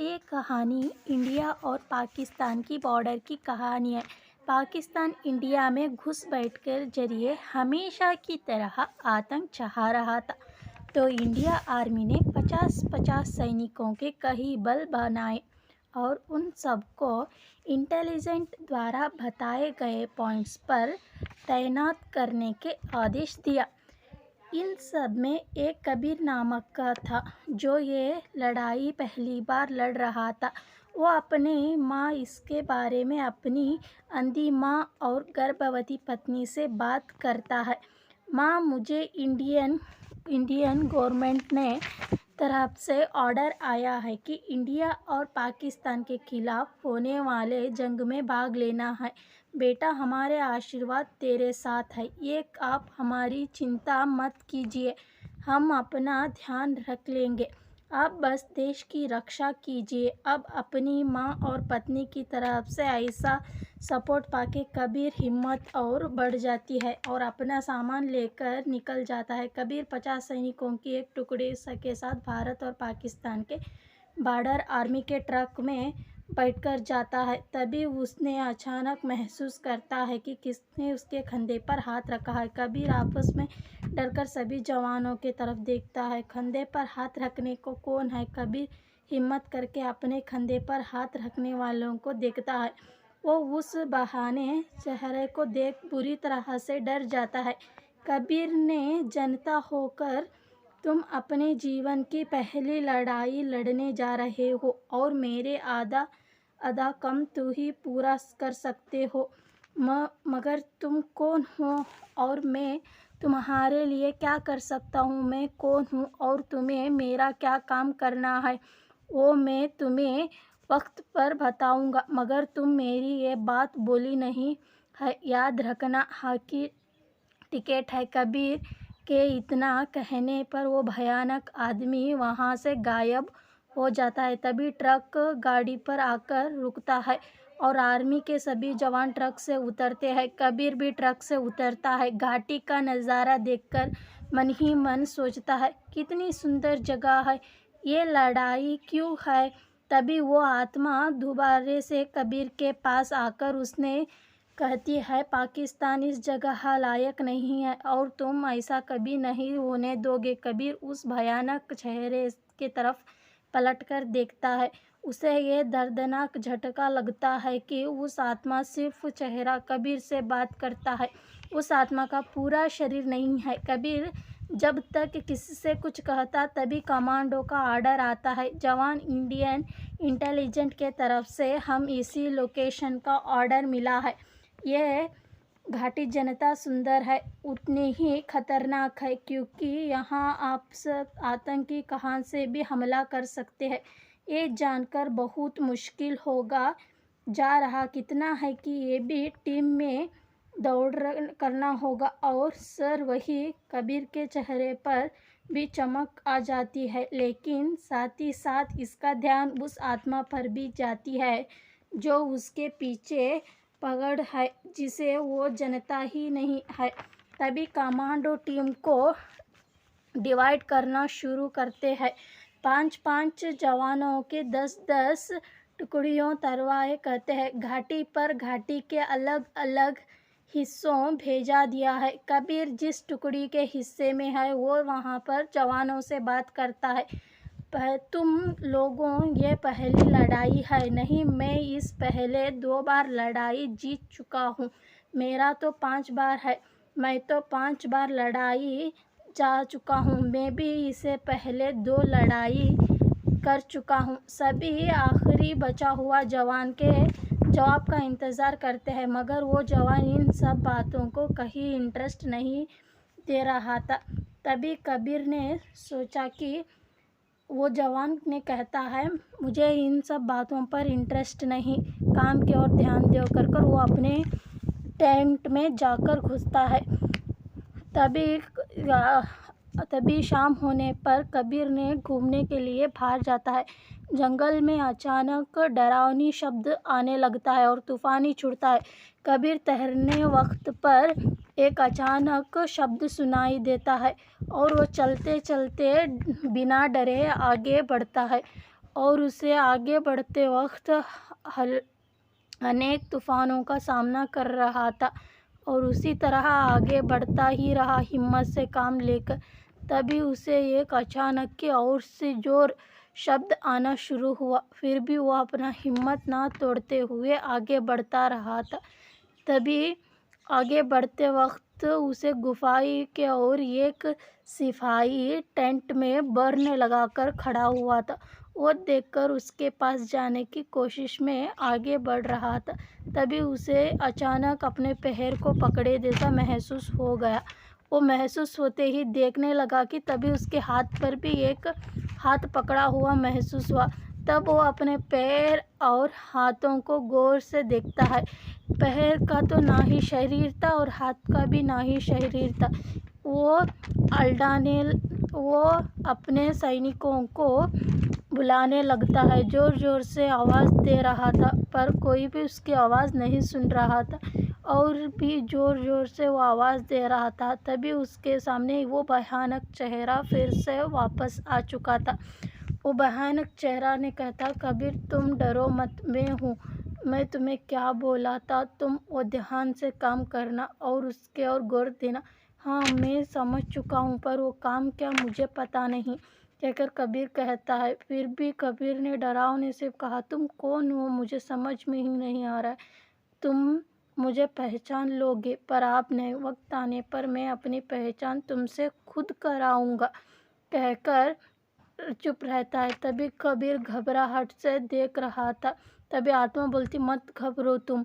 ये कहानी इंडिया और पाकिस्तान की बॉर्डर की कहानी है। पाकिस्तान इंडिया में घुस बैठकर जरिए हमेशा की तरह आतंक छा रहा था, तो इंडिया आर्मी ने 50-50 सैनिकों के कई बल बनाए और उन सबको इंटेलिजेंट द्वारा बताए गए पॉइंट्स पर तैनात करने के आदेश दिया। इन सब में एक कबीर नामक का था जो ये लड़ाई पहली बार लड़ रहा था। वो अपने माँ इसके बारे में अपनी अंधी माँ और गर्भवती पत्नी से बात करता है। माँ, मुझे इंडियन गवर्नमेंट ने तरफ से ऑर्डर आया है कि इंडिया और पाकिस्तान के खिलाफ होने वाले जंग में भाग लेना है। बेटा, हमारे आशीर्वाद तेरे साथ है। ये आप हमारी चिंता मत कीजिए, हम अपना ध्यान रख लेंगे। आप बस देश की रक्षा कीजिए। अब अपनी माँ और पत्नी की तरफ से ऐसा सपोर्ट पाके कबीर हिम्मत और बढ़ जाती है और अपना सामान लेकर निकल जाता है। कबीर 50 सैनिकों की एक टुकड़ी के साथ भारत और पाकिस्तान के बॉर्डर आर्मी के ट्रक में बैठकर जाता है। तभी उसने अचानक महसूस करता है कि किसने उसके कंधे पर हाथ रखा है। कबीर आपस में डरकर सभी जवानों की तरफ देखता है। कंधे पर हाथ रखने को कौन है? कबीर हिम्मत करके अपने कंधे पर हाथ रखने वालों को देखता है। वो उस बहाने चेहरे को देख बुरी तरह से डर जाता है। कबीर ने जनता होकर तुम अपने जीवन की पहली लड़ाई लड़ने जा रहे हो और मेरे आधा कम तू ही पूरा कर सकते हो। मगर तुम कौन हो और मैं तुम्हारे लिए क्या कर सकता हूँ? मैं कौन हूँ और तुम्हें मेरा क्या काम करना है वो मैं तुम्हें वक्त पर बताऊँगा। मगर तुम मेरी ये बात बोली नहीं है, याद रखना। हाकि टिकट है। कबीर के इतना कहने पर वो भयानक आदमी वहाँ से गायब हो जाता है। तभी ट्रक गाड़ी पर आकर रुकता है और आर्मी के सभी जवान ट्रक से उतरते हैं। कबीर भी ट्रक से उतरता है। घाटी का नज़ारा देखकर मन ही मन सोचता है, कितनी सुंदर जगह है, ये लड़ाई क्यों है? तभी वो आत्मा दोबारा से कबीर के पास आकर उसने कहती है, पाकिस्तान इस जगह लायक नहीं है और तुम ऐसा कभी नहीं होने दोगे। कबीर उस भयानक चेहरे की तरफ पलटकर देखता है। उसे ये दर्दनाक झटका लगता है कि उस आत्मा सिर्फ चेहरा कबीर से बात करता है, उस आत्मा का पूरा शरीर नहीं है। कबीर जब तक किसी से कुछ कहता तभी कमांडो का ऑर्डर आता है, जवान, इंडियन इंटेलिजेंस के तरफ से हम इसी लोकेशन का ऑर्डर मिला है। यह घाटी जनता सुंदर है, उतनी ही खतरनाक है, क्योंकि यहाँ आप सब आतंकी कहाँ से भी हमला कर सकते हैं। ये जानकर बहुत मुश्किल होगा जा रहा कितना है कि ये भी टीम में दौड़ करना होगा। और सर, वही कबीर के चेहरे पर भी चमक आ जाती है, लेकिन साथ ही साथ इसका ध्यान उस आत्मा पर भी जाती है जो उसके पीछे पकड़ है, जिसे वो जनता ही नहीं है। तभी कमांडो टीम को डिवाइड करना शुरू करते हैं। 5-5 जवानों के 10-10 टुकड़ियों तरवाए करते हैं। घाटी पर घाटी के अलग अलग हिस्सों भेजा दिया है। कबीर जिस टुकड़ी के हिस्से में है वो वहाँ पर जवानों से बात करता है। तुम लोगों, ये पहली लड़ाई है नहीं, मैं इस पहले 2 बार लड़ाई जीत चुका हूँ। मेरा तो 5 बार है, मैं तो 5 बार लड़ाई जा चुका हूँ। मैं भी इससे पहले 2 लड़ाई कर चुका हूँ। सभी आखिरी बचा हुआ जवान के जवाब का इंतज़ार करते हैं, मगर वो जवान इन सब बातों को कहीं इंटरेस्ट नहीं दे रहा था। तभी कबीर ने सोचा कि वो जवान ने कहता है, मुझे इन सब बातों पर इंटरेस्ट नहीं, काम की ओर ध्यान दो। कर वो अपने टेंट में जाकर घुसता है। तभी शाम होने पर कबीर ने घूमने के लिए बाहर जाता है। जंगल में अचानक डरावनी शब्द आने लगता है और तूफानी छूटता है। कबीर ठहरने वक्त पर एक अचानक शब्द सुनाई देता है और वो चलते चलते बिना डरे आगे बढ़ता है। और उसे आगे बढ़ते वक्त अनेक तूफ़ानों का सामना कर रहा था और उसी तरह आगे बढ़ता ही रहा हिम्मत से काम लेकर। तभी उसे एक अचानक की और से ज़ोर शब्द आना शुरू हुआ। फिर भी वो अपना हिम्मत ना तोड़ते हुए आगे बढ़ता रहा था। तभी आगे बढ़ते वक्त उसे गुफाई के और एक सिपाही टेंट में बर्न लगाकर खड़ा हुआ था। वो देखकर उसके पास जाने की कोशिश में आगे बढ़ रहा था। तभी उसे अचानक अपने पैर को पकड़े जैसा महसूस हो गया। वो महसूस होते ही देखने लगा कि तभी उसके हाथ पर भी एक हाथ पकड़ा हुआ महसूस हुआ। तब वो अपने पैर और हाथों को गौर से देखता है। पैर का तो ना ही शरीर था और हाथ का भी ना ही शरीर था। वो अपने सैनिकों को बुलाने लगता है। ज़ोर ज़ोर से आवाज़ दे रहा था पर कोई भी उसकी आवाज़ नहीं सुन रहा था। और भी ज़ोर ज़ोर से वो आवाज़ दे रहा था। तभी उसके सामने वो भयानक चेहरा फिर से वापस आ चुका था। वो भयानक चेहरा ने कहता, कबीर तुम डरो मत, मैं हूँ। मैं तुम्हें क्या बोला था, तुम वो ध्यान से काम करना और उसके और गौर देना। हाँ मैं समझ चुका हूँ पर वो काम क्या मुझे पता नहीं, कहकर कबीर कहता है। फिर भी कबीर ने डरावने से कहा, तुम कौन हो, मुझे समझ में ही नहीं आ रहा है। तुम मुझे पहचान लोगे पर आप नहीं, वक्त आने पर मैं अपनी पहचान तुमसे खुद कराऊंगा, कहकर चुप रहता है। तभी कबीर घबराहट से देख रहा था। तभी आत्मा बोलती, मत घबरो तुम,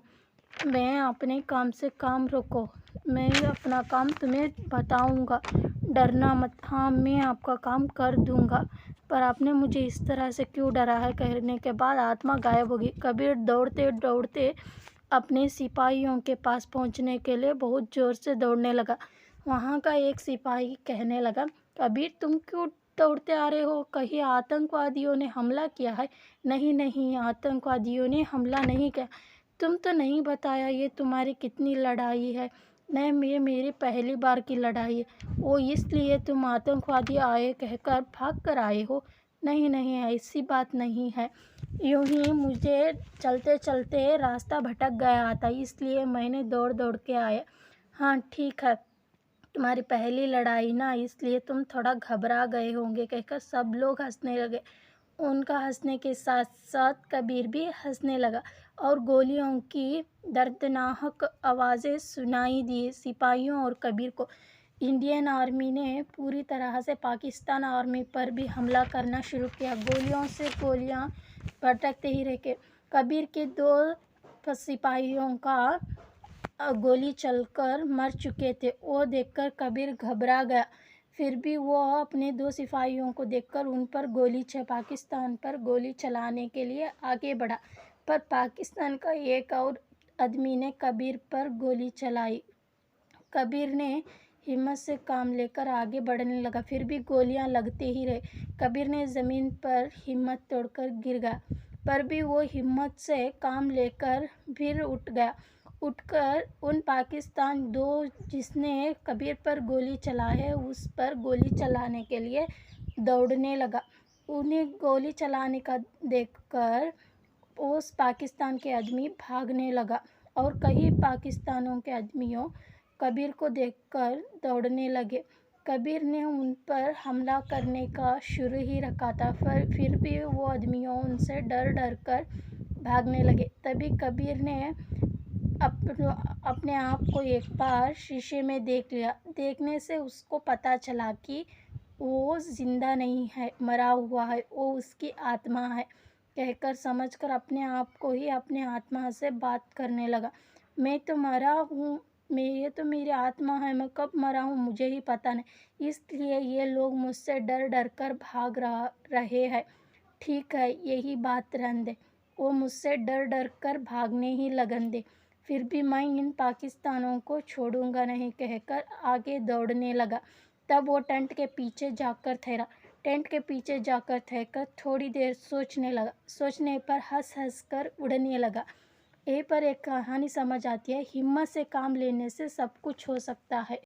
मैं अपने काम से काम रखो, मैं अपना काम तुम्हें बताऊंगा, डरना मत। हाँ मैं आपका काम कर दूंगा पर आपने मुझे इस तरह से क्यों डरा है। कहने के बाद आत्मा गायब होगी। कबीर दौड़ते दौड़ते अपने सिपाहियों के पास पहुंचने के लिए बहुत ज़ोर से दौड़ने लगा। वहाँ का एक सिपाही कहने लगा, कबीर तुम क्यों दौड़ते आ रहे हो, कहीं आतंकवादियों ने हमला किया है। नहीं नहीं, आतंकवादियों ने हमला नहीं किया। तुम तो नहीं बताया ये तुम्हारी कितनी लड़ाई है। नहीं ये मेरी पहली बार की लड़ाई है। वो इसलिए तुम आतंकवादी आए कहकर भाग कर आए हो। नहीं नहीं ऐसी बात नहीं है, यूं ही मुझे चलते चलते रास्ता भटक गया था इसलिए मैंने दौड़ दौड़ के आया। हाँ ठीक है, तुम्हारी पहली लड़ाई ना इसलिए तुम थोड़ा घबरा गए होंगे, कहकर सब लोग हंसने लगे। उनका हंसने के साथ साथ कबीर भी हंसने लगा और गोलियों की दर्दनाक आवाज़ें सुनाई दी। सिपाहियों और कबीर को इंडियन आर्मी ने पूरी तरह से पाकिस्तान आर्मी पर भी हमला करना शुरू किया। गोलियों से गोलियां भटकते ही रहे। कबीर के दो सिपाहियों का गोली चलकर मर चुके थे। वो देखकर कबीर घबरा गया। फिर भी वो अपने दो सिपाहियों को देखकर उन पर पाकिस्तान पर गोली चलाने के लिए आगे बढ़ा। पर पाकिस्तान का एक और आदमी ने कबीर पर गोली चलाई। कबीर ने हिम्मत से काम लेकर आगे बढ़ने लगा। फिर भी गोलियां लगते ही रहे। कबीर ने ज़मीन पर हिम्मत तोड़कर गिर गया पर भी वो हिम्मत से काम लेकर फिर उठकर उन पाकिस्तान दो जिसने कबीर पर गोली चला है उस पर गोली चलाने के लिए दौड़ने लगा। उन्हें गोली चलाने का देखकर उस पाकिस्तान के आदमी भागने लगा और कई पाकिस्तानों के आदमियों कबीर को देखकर दौड़ने लगे। कबीर ने उन पर हमला करने का शुरू ही रखा था फिर भी वो आदमियों उनसे डर डर कर भागने लगे। तभी कबीर ने अपने आप को एक बार शीशे में देख लिया। देखने से उसको पता चला कि वो जिंदा नहीं है, मरा हुआ है, वो उसकी आत्मा है, कहकर समझकर अपने आप को ही अपने आत्मा से बात करने लगा। मैं तो मरा हूँ, ये तो मेरी आत्मा है, मैं कब मरा हूँ मुझे ही पता नहीं, इसलिए ये लोग मुझसे डर डर कर भाग रहे हैं। ठीक है यही बात रहने दे, वो मुझसे डर डर कर भागने ही लगन दे, फिर भी मैं इन पाकिस्तानों को छोड़ूंगा नहीं, कहकर आगे दौड़ने लगा। तब वो टेंट के पीछे जाकर ठहरा। टेंट के पीछे जाकर ठहरकर थोड़ी देर सोचने लगा। सोचने पर हंस हंस कर उड़ने लगा। यहीं पर एक कहानी समझ आती है, हिम्मत से काम लेने से सब कुछ हो सकता है।